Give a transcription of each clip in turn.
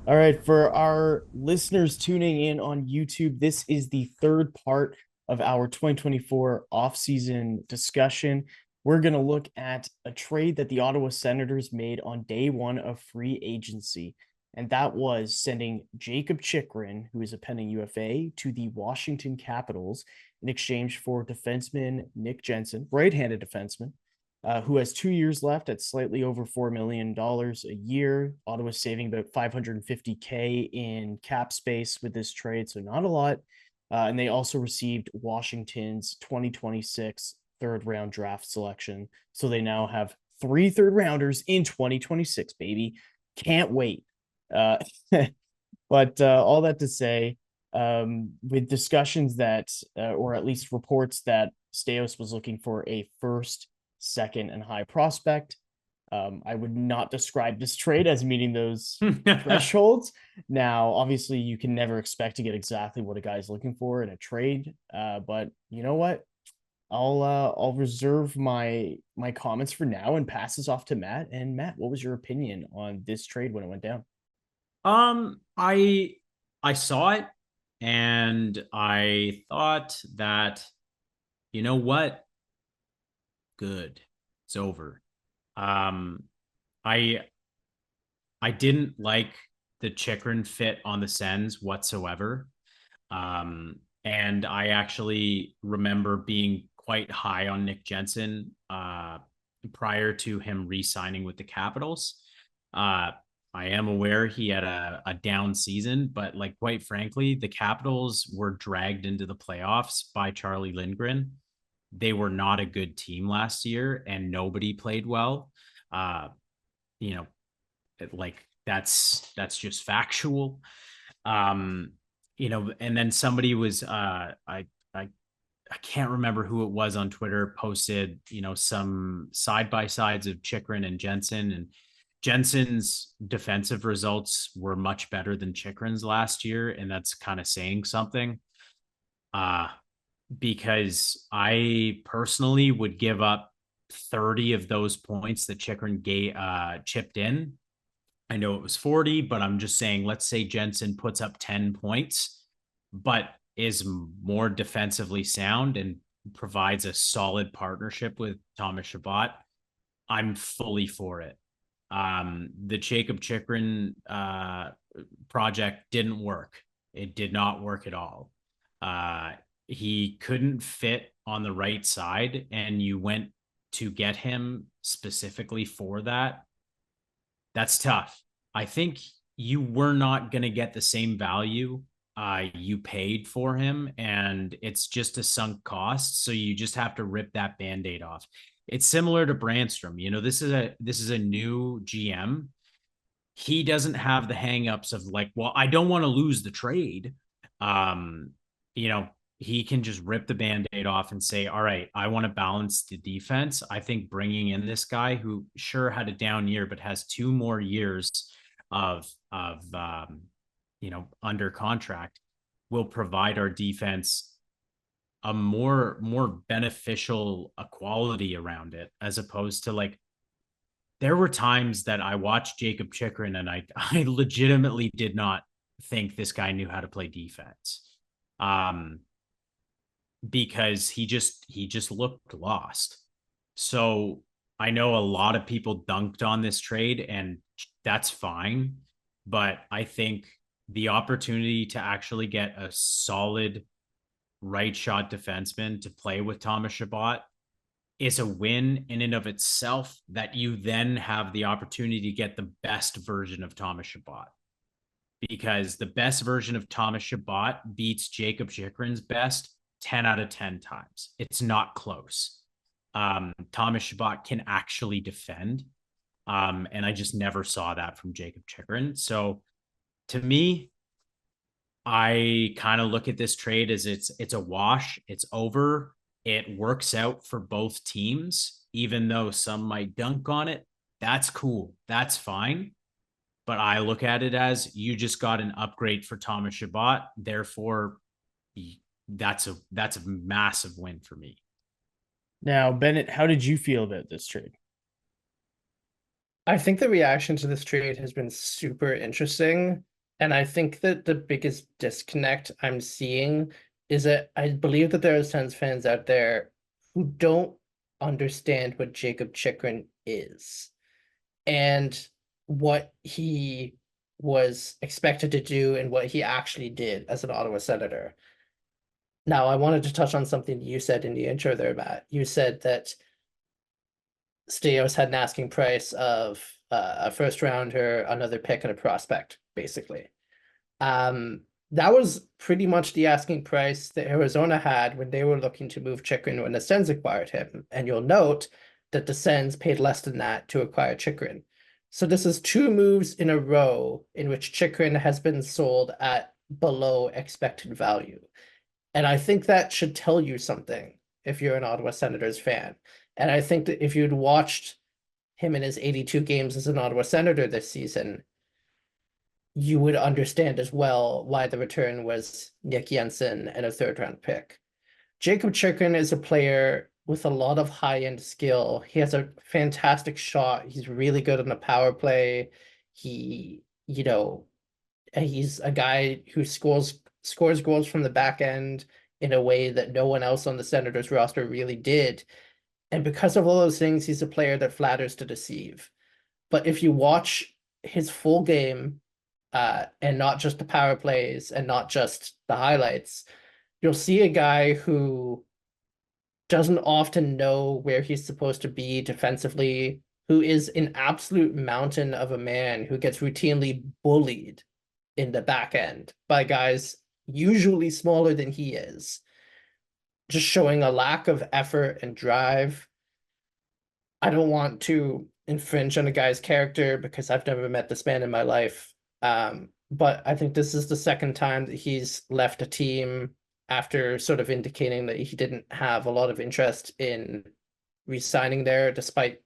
All right, for our listeners tuning in on YouTube, this is the third part of our 2024 offseason discussion. We're going to look at a trade that the Ottawa Senators made on day one of free agency, and that was sending Jakob Chychrun, who is a pending UFA, to the Washington Capitals in exchange for defenseman Nick Jensen, right-handed defenseman, who has 2 years left at slightly over $4 million a year. Ottawa's saving about $550K in cap space with this trade, so not a lot. And they also received Washington's 2026 third round draft selection. So they now have three third rounders in 2026, baby. Can't wait. Uh, but all that to say, with discussions that, or at least reports that Steos was looking for a first, second, and high prospect. I would not describe this trade as meeting those thresholds. Now, obviously, you can never expect to get exactly what a guy's looking for in a trade. But you know what? I'll reserve my comments for now and pass this off to Matt. And Matt, what was your opinion on this trade when it went down? I saw it and I thought that, you know what? Good. It's over. Um, I I didn't like the Chychrun fit on the Sens whatsoever. And I actually remember being quite high on Nick Jensen prior to him re-signing with the Capitals. Uh, I am aware he had a down season, but like quite frankly, the Capitals were dragged into the playoffs by Charlie Lindgren. They were not a good team last year, and nobody played well. Uh, you know, like that's just factual. Um, and then somebody was I can't remember who it was on Twitter posted, some side by sides of Chychrun and Jensen, and Jensen's defensive results were much better than Chychrun's last year, and that's kind of saying something. Uh, because I personally would give up 30 of those points that Chychrun chipped in. I know it was 40, but I'm just saying, let's say Jensen puts up 10 points, but is more defensively sound and provides a solid partnership with Thomas Chabot. I'm fully for it. The Jakob Chychrun project didn't work. It did not work at all. He couldn't fit on the right side, and you went to get him specifically for that. That's tough. I think you were not going to get the same value you paid for him, and it's just a sunk cost. So you just have to rip that band-aid off. It's similar to Brandstrom. This is a new GM. He doesn't have the hangups of like, well, I don't want to lose the trade. Um, you know, he can just rip the band-aid off and say, all right, I want to balance the defense. I think bringing in this guy who sure had a down year, but has 2 more years of under contract will provide our defense a more beneficial equality around it, as opposed to like there were times that I watched Jakob Chychrun and I legitimately did not think this guy knew how to play defense. Um, because he just looked lost. So I know a lot of people dunked on this trade, and that's fine. But I think the opportunity to actually get a solid right shot defenseman to play with Thomas Chabot is a win in and of itself, that you then have the opportunity to get the best version of Thomas Chabot, because the best version of Thomas Chabot beats Jakob Chychrun's best 10 out of 10 times. It's not close. Thomas Chabot can actually defend. And I just never saw that from Jakob Chychrun. So to me, I kind of look at this trade as it's a wash. It's over. It works out for both teams, even though some might dunk on it. That's cool. That's fine. But I look at it as you just got an upgrade for Thomas Chabot. Therefore, that's a massive win for me. Now, Bennett, how did you feel about this trade? I think the reaction to this trade has been super interesting. And I think that the biggest disconnect I'm seeing is that I believe that there are Sens fans out there who don't understand what Jakob Chychrun is and what he was expected to do and what he actually did as an Ottawa Senator. Now, I wanted to touch on something you said in the intro there, Matt. You said that Steos had an asking price of a first rounder, another pick, and a prospect, basically. Um, that was pretty much the asking price that Arizona had when they were looking to move Chychrun when the Sens acquired him. And you'll note that the Sens paid less than that to acquire Chychrun. So this is two moves in a row in which Chychrun has been sold at below expected value. And I think that should tell you something if you're an Ottawa Senators fan. And I think that if you'd watched him in his 82 games as an Ottawa Senator this season, you would understand as well why the return was Nick Jensen and a third round pick. Jakob Chychrun is a player with a lot of high end skill. He has a fantastic shot. He's really good on the power play. He, he's a guy who scores goals from the back end in a way that no one else on the Senators roster really did. And because of all those things, he's a player that flatters to deceive. But if you watch his full game, and not just the power plays and not just the highlights, you'll see a guy who doesn't often know where he's supposed to be defensively, who is an absolute mountain of a man who gets routinely bullied in the back end by guys usually smaller than he is, just showing a lack of effort and drive. I don't want to infringe on a guy's character because I've never met this man in my life. But I think this is the second time that he's left a team after sort of indicating that he didn't have a lot of interest in re-signing there, despite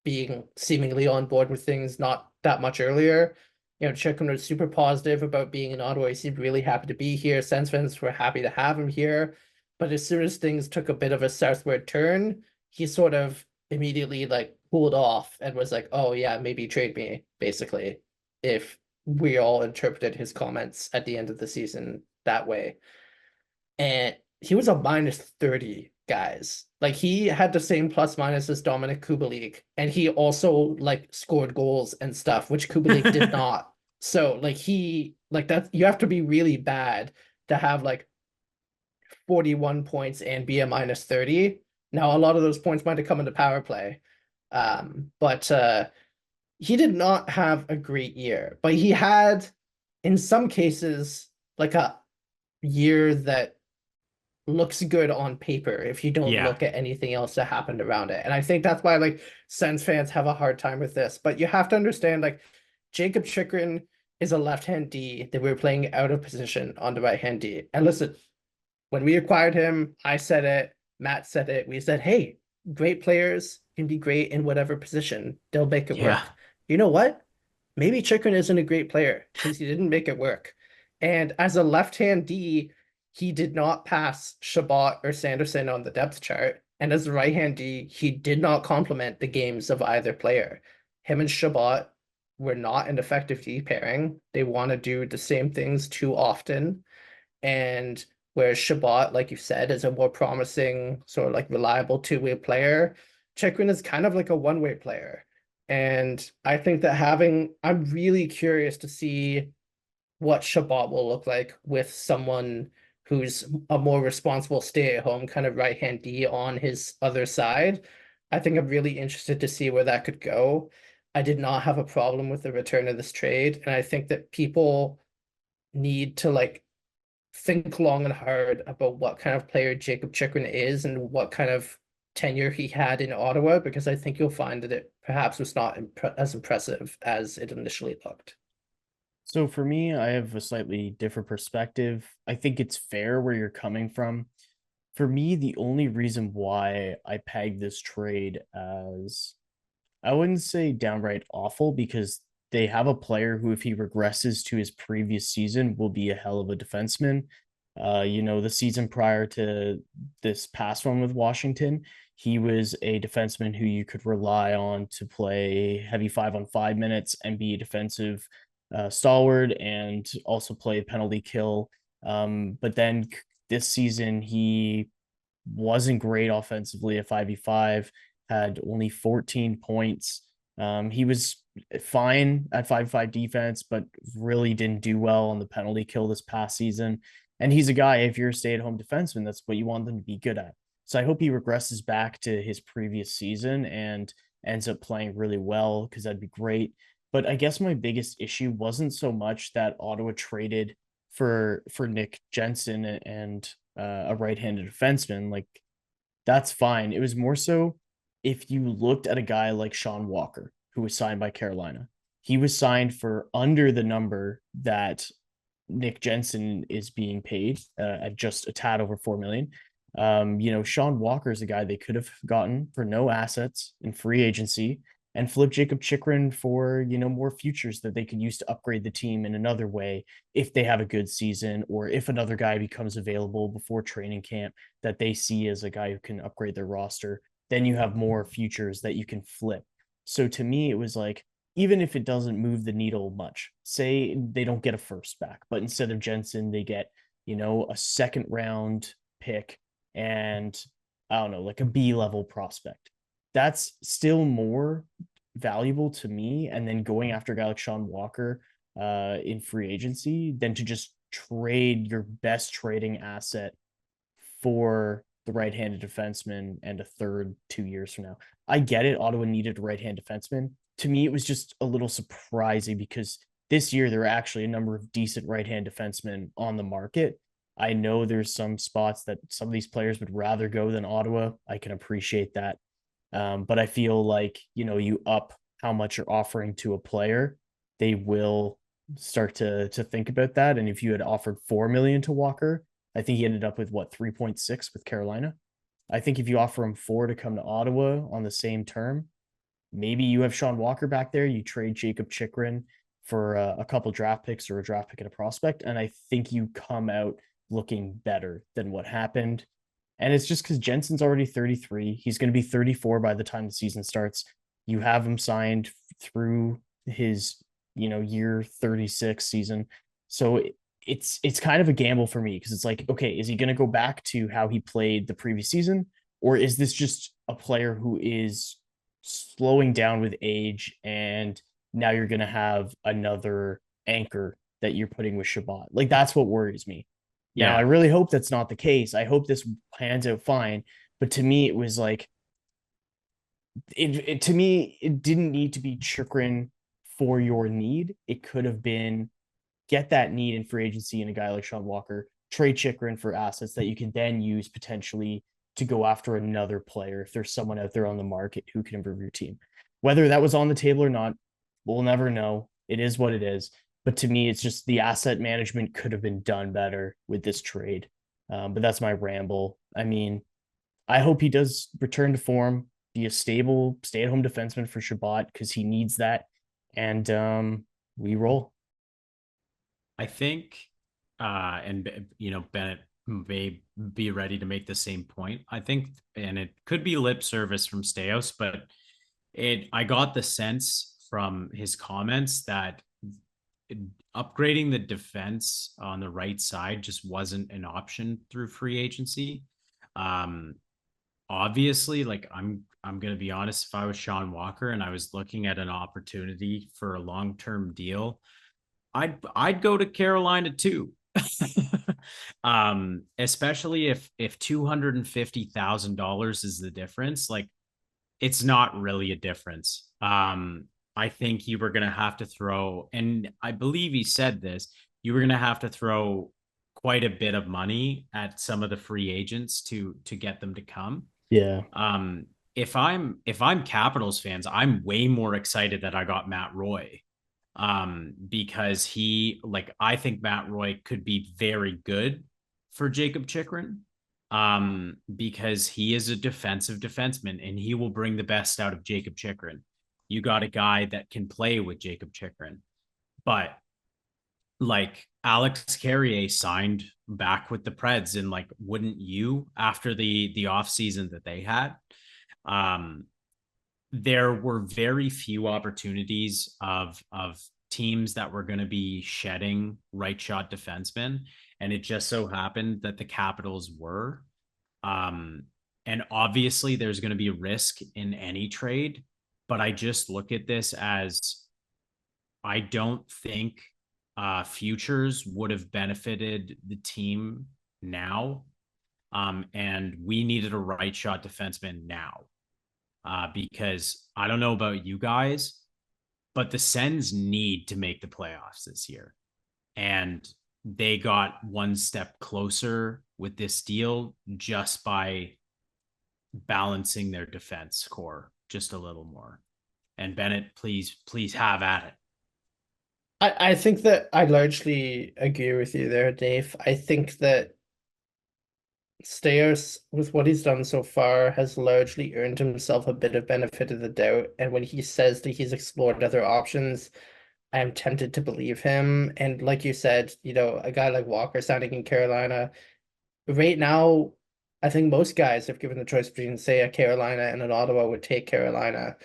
being seemingly on board with things not that much earlier. Chychrun was super positive about being in Ottawa. He seemed really happy to be here. Sens fans were happy to have him here. But as soon as things took a bit of a southward turn, he sort of immediately cooled off and was like, oh yeah, maybe trade me, basically, if we all interpreted his comments at the end of the season that way. And he was a -30, guys. He had the same plus minus as Dominic Kubalik, and he also scored goals and stuff, which Kubalik did not. So that you have to be really bad to have 41 points and be a -30. Now a lot of those points might have come into power play. But he did not have a great year, but he had, in some cases, a year that looks good on paper if you don't look at anything else that happened around it. And I think that's why Sens fans have a hard time with this. But you have to understand Jakob Chychrun is a left-hand D that we're playing out of position on the right-hand D. And listen, when we acquired him, I said it, Matt said it. We said, hey, great players can be great in whatever position. They'll make it work. You know what? Maybe Chychrun isn't a great player because he didn't make it work. And as a left-hand D, he did not pass Chabot or Sanderson on the depth chart. And as a right-hand D, he did not complement the games of either player. Him and Chabot were not an effective D pairing. They want to do the same things too often. And whereas Chabot, like you said, is a more promising, sort of reliable two-way player, Chychrun is kind of like a one-way player. And I think that I'm really curious to see what Chabot will look like with someone who's a more responsible stay-at-home kind of right-hand D on his other side. I think I'm really interested to see where that could go. I did not have a problem with the return of this trade, and I think that people need to think long and hard about what kind of player Jakob Chychrun is and what kind of tenure he had in Ottawa, because I think you'll find that it perhaps was not as impressive as it initially looked. So for me, I have a slightly different perspective. I think it's fair where you're coming from. For me, the only reason why I peg this trade as, I wouldn't say downright awful, because they have a player who, if he regresses to his previous season, will be a hell of a defenseman. The season prior to this past one with Washington, he was a defenseman who you could rely on to play heavy 5-on-5 minutes and be a defensive stalwart and also play penalty kill. But then this season, he wasn't great offensively at 5v5, had only 14 points. He was fine at 5v5 defense, but really didn't do well on the penalty kill this past season. And he's a guy, if you're a stay-at-home defenseman, that's what you want them to be good at. So I hope he regresses back to his previous season and ends up playing really well, because that'd be great. But I guess my biggest issue wasn't so much that Ottawa traded for Nick Jensen and a right-handed defenseman. Like, that's fine. It was more so if you looked at a guy like Sean Walker, who was signed by Carolina. He was signed for under the number that Nick Jensen is being paid, at just a tad over 4 million. Sean Walker is a guy they could have gotten for no assets in free agency and flip Jakob Chychrun for, more futures that they could use to upgrade the team in another way if they have a good season, or if another guy becomes available before training camp that they see as a guy who can upgrade their roster. Then you have more futures that you can flip. So to me, it was like, even if it doesn't move the needle much, say they don't get a first back, but instead of Jensen, they get, a second round pick and, I don't know, like a B level prospect. That's still more valuable to me, and then going after a guy like Sean Walker in free agency, than to just trade your best trading asset for the right-handed defenseman and a third 2 years from now. I get it. Ottawa needed a right-hand defenseman. To me, it was just a little surprising, because this year there were actually a number of decent right-hand defensemen on the market. I know there's some spots that some of these players would rather go than Ottawa. I can appreciate that. But I feel like, you up how much you're offering to a player, they will start to think about that. And if you had offered 4 million to Walker, I think he ended up with 3.6 with Carolina. I think if you offer him 4 to come to Ottawa on the same term, maybe you have Sean Walker back there. You trade Jakob Chychrun for a couple draft picks or a draft pick and a prospect, and I think you come out looking better than what happened. And it's just because Jensen's already 33. He's going to be 34 by the time the season starts. You have him signed through his, year 36 season. So it's kind of a gamble for me, because it's like, okay, is he going to go back to how he played the previous season? Or is this just a player who is slowing down with age, and now you're going to have another anchor that you're putting with Shabbat? Like, that's what worries me. Yeah. Now, I really hope that's not the case. I hope this pans out fine. But to me, it was like, to me, it didn't need to be Chychrun for your need. It could have been, get that need in free agency in a guy like Sean Walker, trade Chychrun for assets that you can then use potentially to go after another player if there's someone out there on the market who can improve your team. Whether that was on the table or not, we'll never know. It is what it is. But to me, it's just the asset management could have been done better with this trade. But that's my ramble. I mean, I hope he does return to form, be a stable, stay-at-home defenseman for Shabbat, because he needs that. And we roll. I think, and Bennett may be ready to make the same point. I think, and it could be lip service from Staios, but I got the sense from his comments that upgrading the defense on the right side just wasn't an option through free agency. Obviously, like I'm going to be honest, if I was Sean Walker and I was looking at an opportunity for a long-term deal, I'd go to Carolina too. Especially if $250,000 is the difference. Like, it's not really a difference. I think you were going to have to throw, and I believe he said this, you were going to have to throw quite a bit of money at some of the free agents to get them to come. Yeah. If I'm Capitals fans, I'm way more excited that I got Matt Roy. Because I think Matt Roy could be very good for Jakob Chychrun. Because he is a defensive defenseman and he will bring the best out of Jakob Chychrun. You got a guy that can play with Jakob Chychrun. But like Alex Carrier signed back with the Preds, and like, wouldn't you, after the off season that they had? There were very few opportunities of teams that were going to be shedding right shot defensemen. And it just so happened that the Capitals were. And obviously there's going to be risk in any trade, but I just look at this as I don't think futures would have benefited the team now. And we needed a right shot defenseman now. Because I don't know about you guys, but the Sens need to make the playoffs this year. And they got one step closer with this deal just by balancing their defense core just a little more. And Bennett, please have at it. I think that I largely agree with you there, Dave. I think that Staios, with what he's done so far, has largely earned himself a bit of benefit of the doubt. And when he says that he's explored other options, I am tempted to believe him. And like you said, a guy like Walker signing in Carolina, right now, I think most guys, if given the choice between, say, a Carolina and an Ottawa, would take Carolina.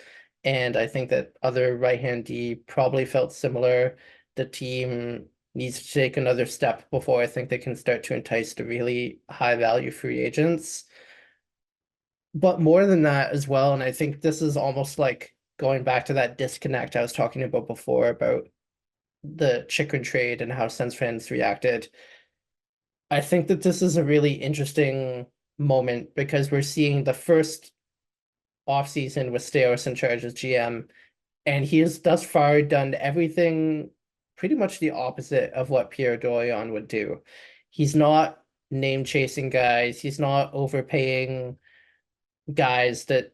And I think that other right-hand D probably felt similar. The team needs to take another step before I think they can start to entice the really high-value free agents. But more than that as well, and I think this is almost like going back to that disconnect I was talking about before about the Chychrun trade and how Sens fans reacted. I think that this is a really interesting moment because we're seeing the first offseason with Staios in charge as GM, and he has thus far done everything pretty much the opposite of what Pierre Dorion would do. He's not name chasing guys, he's not overpaying guys that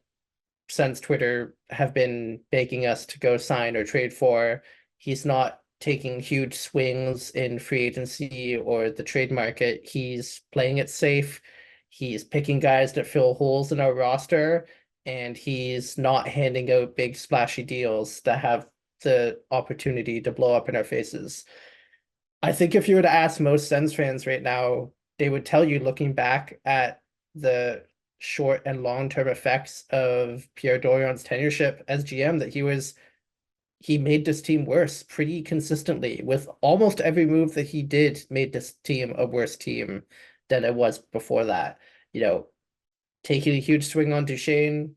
Sens Twitter have been begging us to go sign or trade for. He's not taking huge swings in free agency or the trade market. He's playing it safe. He's picking guys that fill holes in our roster, and he's not handing out big splashy deals that have the opportunity to blow up in our faces. I think if you were to ask most Sens fans right now, they would tell you, looking back at the short and long-term effects of Pierre Dorion's tenureship as GM, that he made this team worse pretty consistently. With almost every move that he did, made this team a worse team than it was before that. Taking a huge swing on Duchesne,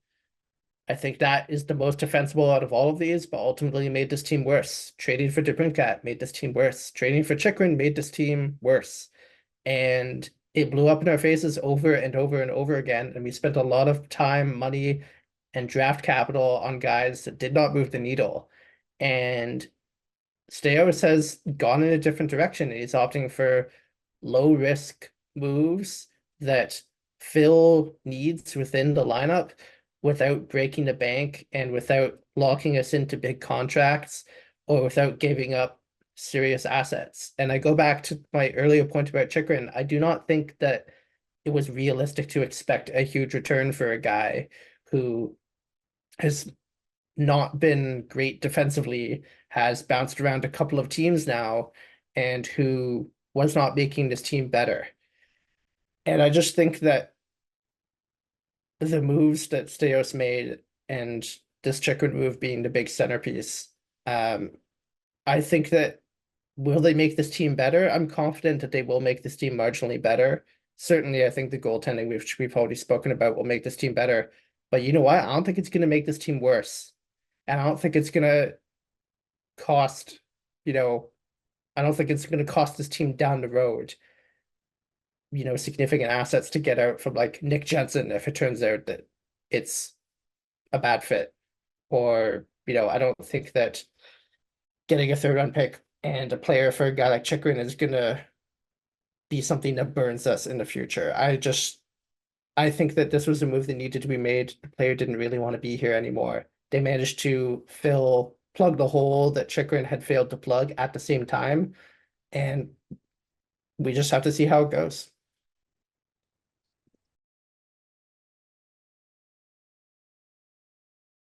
I think that is the most defensible out of all of these, but ultimately made this team worse. Trading for DeBrincat made this team worse. Trading for Chychrun made this team worse. And it blew up in our faces over and over and over again. And we spent a lot of time, money, and draft capital on guys that did not move the needle. And Staios has gone in a different direction. He's opting for low risk moves that fill needs within the lineup without breaking the bank and without locking us into big contracts or without giving up serious assets. And I go back to my earlier point about Chychrun. I do not think that it was realistic to expect a huge return for a guy who has not been great defensively, has bounced around a couple of teams now, and who was not making this team better. And I just think that the moves that Staios made, and this Chychrun move being the big centerpiece, I think that will they make this team better? I'm confident that they will make this team marginally better. Certainly, I think the goaltending we've already spoken about will make this team better. But you know what? I don't think it's going to make this team worse. And I don't think it's going to cost, I don't think it's going to cost this team down the road, significant assets to get out from like Nick Jensen if it turns out that it's a bad fit. Or, I don't think that getting a third round pick and a player for a guy like Chychrun is going to be something that burns us in the future. I think that this was a move that needed to be made. The player didn't really want to be here anymore. They managed to plug the hole that Chychrun had failed to plug at the same time. And we just have to see how it goes.